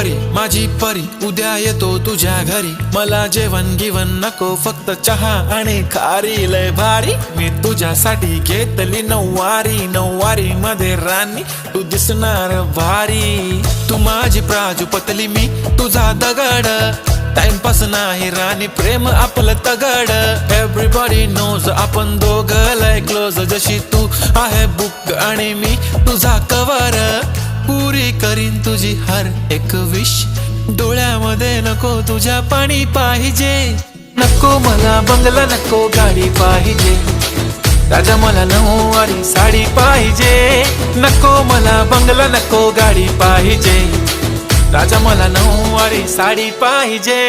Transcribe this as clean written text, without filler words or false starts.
परी माझी परी उद्या येतो तुझ्या घरी, मला जेवण गिवण नको फक्त चहा आणि खारी, लय भारी मी तुझ्यासाठी घेतली नऊवारी, नऊवारी मध्ये राणी तू दिसणार भारी, तू माझी प्राजूपतली मी तुझा दगड, टाइमपास नाही राणी प्रेम आपलं तगड, एव्हरीबॉडी नोज आपण दोघं लय क्लोज, जशी तू आहे बुक आणि मी तुझा कवर, पुरी करीन तुझी हर एक विश, डोळ्यामध्ये नको तुझ्या पाणी पाहिजे, नको मला बंगला नको गाडी पाहिजे, राजा मला नऊवारी साडी पाहिजे, नको मला बंगला नको गाडी पाहिजे, राजा मला नऊवारी साडी पाहिजे।